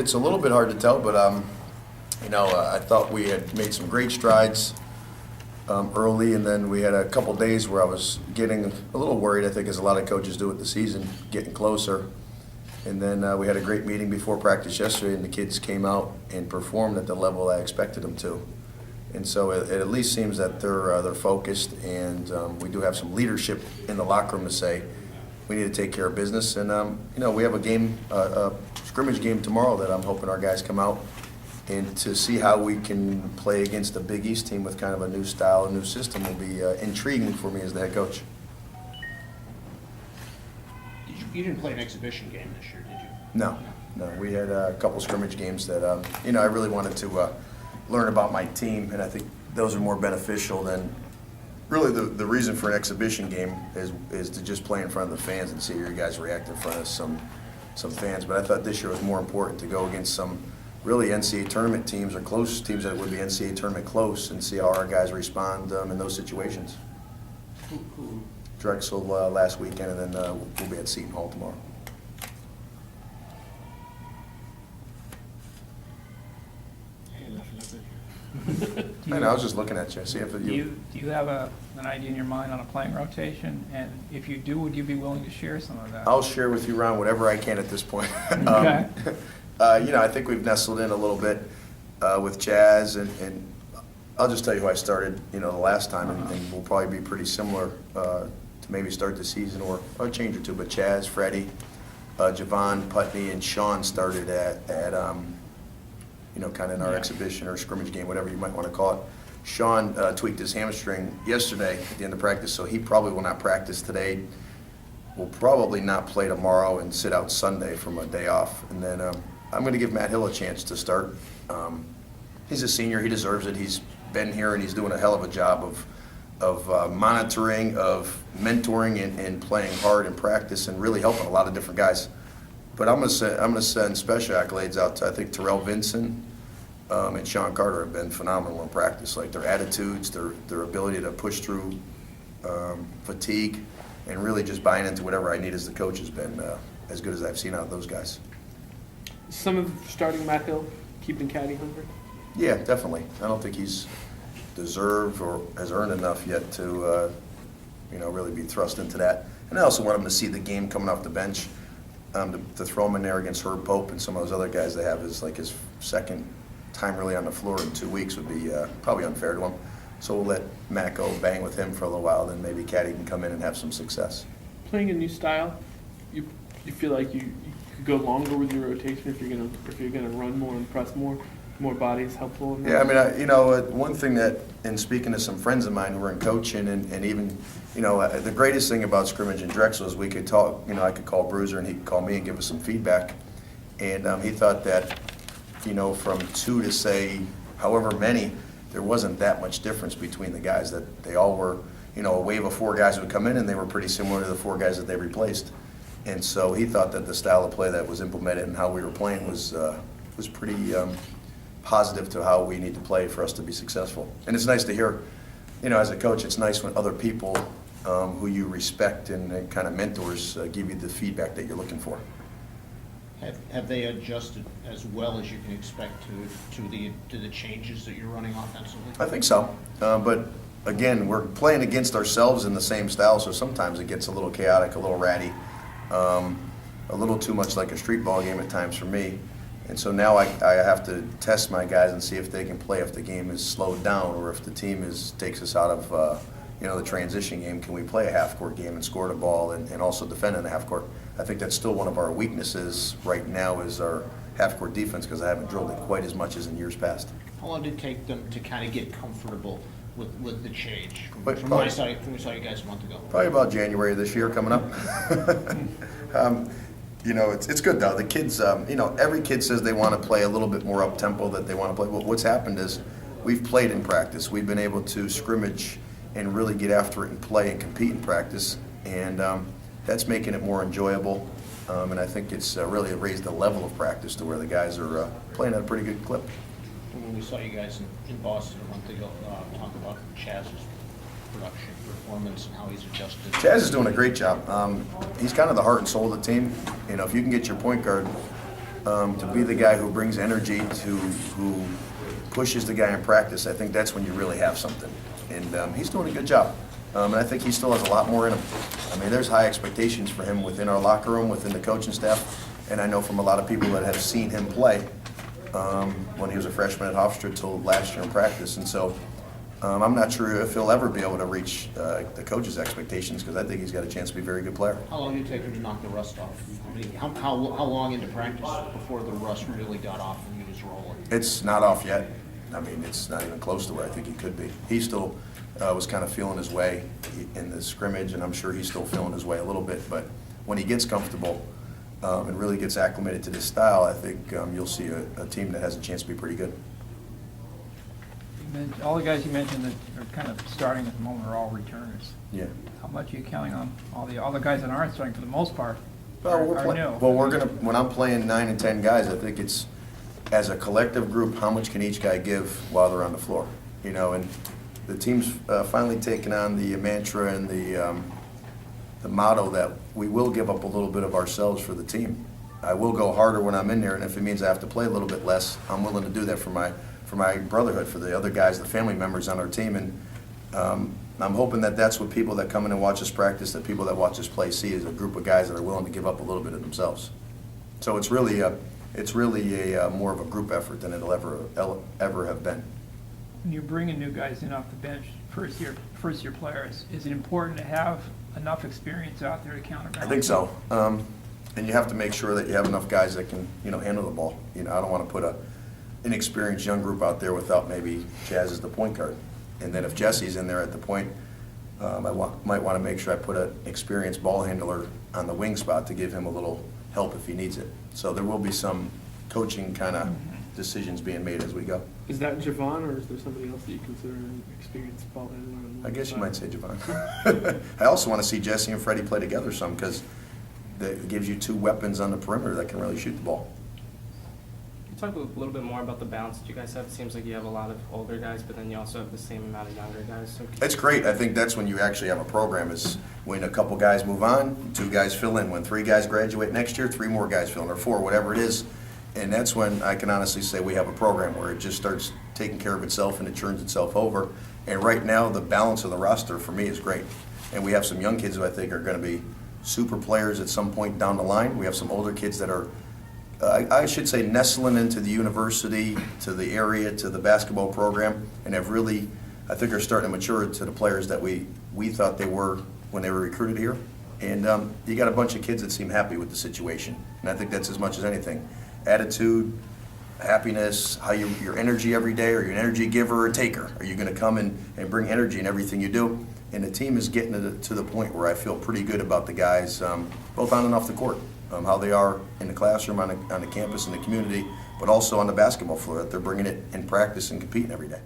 it's a little bit hard to tell, but I thought we had made some great strides early, and then we had a couple days where I was getting a little worried, I think, as a lot of coaches do with the season, getting closer. And then we had a great meeting before practice yesterday, and the kids came out and performed at the level I expected them to. And so it at least seems that they're focused, and we do have some leadership in the locker room to say we need to take care of business. And we have a game, a scrimmage game tomorrow that I'm hoping our guys come out and to see how we can play against the Big East team with kind of a new style, a new system will be intriguing for me as the head coach. You didn't play an exhibition game this year, did you? No. We had a couple scrimmage games that I really wanted to learn about my team, and I think those are more beneficial than really the reason for an exhibition game is to just play in front of the fans and see your guys react in front of some fans. But I thought this year was more important to go against some really NCAA tournament teams or close teams that would be NCAA tournament close and see how our guys respond in those situations. Who? Drexel last weekend, and then we'll be at Seton Hall tomorrow. I know, I was just looking at you. See if Do you have an idea in your mind on a playing rotation? And if you do, would you be willing to share some of that? I'll share with you, Ron, whatever I can at this point. Okay. I think we've nestled in a little bit with Chaz, and I'll just tell you who I started, the last time, and we'll probably be pretty similar to maybe start the season or a change or two. But Chaz, Freddie, Javon, Putney, and Sean started at kind of in our exhibition or scrimmage game, whatever you might want to call it. Sean tweaked his hamstring yesterday at the end of practice, so he probably will not practice today. Will probably not play tomorrow and sit out Sunday from a day off. And then I'm going to give Matt Hill a chance to start. He's a senior. He deserves it. He's been here, and he's doing a hell of a job of monitoring, of mentoring, and playing hard in practice and really helping a lot of different guys. But I'm going to send special accolades out to, I think, Terrell Vinson and Sean Carter have been phenomenal in practice. Like their attitudes, their ability to push through fatigue, and really just buying into whatever I need as the coach has been as good as I've seen out of those guys. Some of starting Matt Hill keeping Caddy hungry? Yeah, definitely. I don't think he's deserved or has earned enough yet to really be thrust into that. And I also want him to see the game coming off the bench. To throw him in there against Herb Pope and some of those other guys they have is like his second time really on the floor in 2 weeks would be probably unfair to him. So we'll let Matt go bang with him for a little while, then maybe Caddy can come in and have some success. Playing a new style, you feel like you could go longer with your rotation if you're gonna run more and press more bodies helpful. Yeah, one thing that, in speaking to some friends of mine who were in coaching and even, the greatest thing about scrimmage and Drexel is we could talk, I could call Bruiser and he could call me and give us some feedback. And he thought that, from 2 to say however many, there wasn't that much difference between the guys, that they all were, a wave of 4 guys would come in and they were pretty similar to the 4 guys that they replaced. And so he thought that the style of play that was implemented and how we were playing was pretty positive to how we need to play for us to be successful. And it's nice to hear, as a coach, it's nice when other people who you respect and kind of mentors give you the feedback that you're looking for. Have they adjusted as well as you can expect to the changes that you're running offensively? I think so. But again, we're playing against ourselves in the same style, so sometimes it gets a little chaotic, a little ratty, a little too much like a street ball game at times for me. And so now I have to test my guys and see if they can play if the game is slowed down or if the team takes us out of the transition game. Can we play a half-court game and score the ball and also defend in the half-court? I think that's still one of our weaknesses right now is our half-court defense because I haven't drilled it quite as much as in years past. How long did it take them to kind of get comfortable with the change from But when we saw you guys a month ago? Probably about January of this year coming up. It's good though. The kids, every kid says they want to play a little bit more up-tempo, that they want to play. Well, what's happened is we've played in practice. We've been able to scrimmage and really get after it and play and compete in practice. And that's making it more enjoyable. And I think it's really raised the level of practice to where the guys are playing at a pretty good clip. When we saw you guys in Boston a month ago, talk about Chaz's production, performance, and how he's adjusted. Chaz is doing a great job. He's kind of the heart and soul of the team. If you can get your point guard to be the guy who brings energy, who pushes the guy in practice, I think that's when you really have something. And he's doing a good job. And I think he still has a lot more in him. I mean, there's high expectations for him within our locker room, within the coaching staff, and I know from a lot of people that have seen him play when he was a freshman at Hofstra till last year in practice. And so I'm not sure if he'll ever be able to reach the coach's expectations, because I think he's got a chance to be a very good player. How long did it take him to knock the rust off? How long into practice before the rust really got off and you just rolling? It's not off yet. I mean, it's not even close to where I think he could be. He still was kind of feeling his way in the scrimmage, and I'm sure he's still feeling his way a little bit. But when he gets comfortable and really gets acclimated to this style, I think you'll see a team that has a chance to be pretty good. All the guys you mentioned that are kind of starting at the moment are all returners. Yeah. How much are you counting on all the guys that aren't starting for the most part? Well, we're gonna. When I'm playing 9 and 10 guys, I think it's as a collective group, how much can each guy give while they're on the floor? You know, and the team's finally taken on the mantra and the motto that we will give up a little bit of ourselves for the team. I will go harder when I'm in there, and if it means I have to play a little bit less, I'm willing to do that for my brotherhood, for the other guys, the family members on our team. And I'm hoping that that's what people that come in and watch us practice, that people that watch us play see, is a group of guys that are willing to give up a little bit of themselves. So it's really a more of a group effort than it'll ever have been. When you're bringing new guys in off the bench, first year players, is it important to have enough experience out there to counterbalance? I think so. And you have to make sure that you have enough guys that can, handle the ball. I don't want to put an inexperienced young group out there without maybe Chaz as the point guard. And then if Jesse's in there at the point, I might want to make sure I put an experienced ball handler on the wing spot to give him a little help if he needs it. So there will be some coaching kind of decisions being made as we go. Is that Javon, or is there somebody else that you consider an experienced ball handler? I guess you might say Javon. I also want to see Jesse and Freddie play together some, because it gives you two weapons on the perimeter that can really shoot the ball. Can you talk a little bit more about the balance that you guys have? It seems like you have a lot of older guys, but then you also have the same amount of younger guys. So It's great. I think that's when you actually have a program, is when a couple guys move on, 2 guys fill in. When 3 guys graduate next year, 3 more guys fill in, or 4, whatever it is. And that's when I can honestly say we have a program where it just starts taking care of itself and it turns itself over. And right now, the balance of the roster for me is great. And we have some young kids who I think are going to be super players at some point down the line. We have some older kids that are, I should say, nestling into the university, to the area, to the basketball program, and have really, I think, are starting to mature to the players that we thought they were when they were recruited here. And you got a bunch of kids that seem happy with the situation. And I think that's as much as anything. Attitude, happiness, how your energy every day. Are you an energy giver or a taker? Are you going to come and bring energy in everything you do? And the team is getting to the point where I feel pretty good about the guys, both on and off the court, how they are in the classroom, on the campus, in the community, but also on the basketball floor, that they're bringing it in practice and competing every day.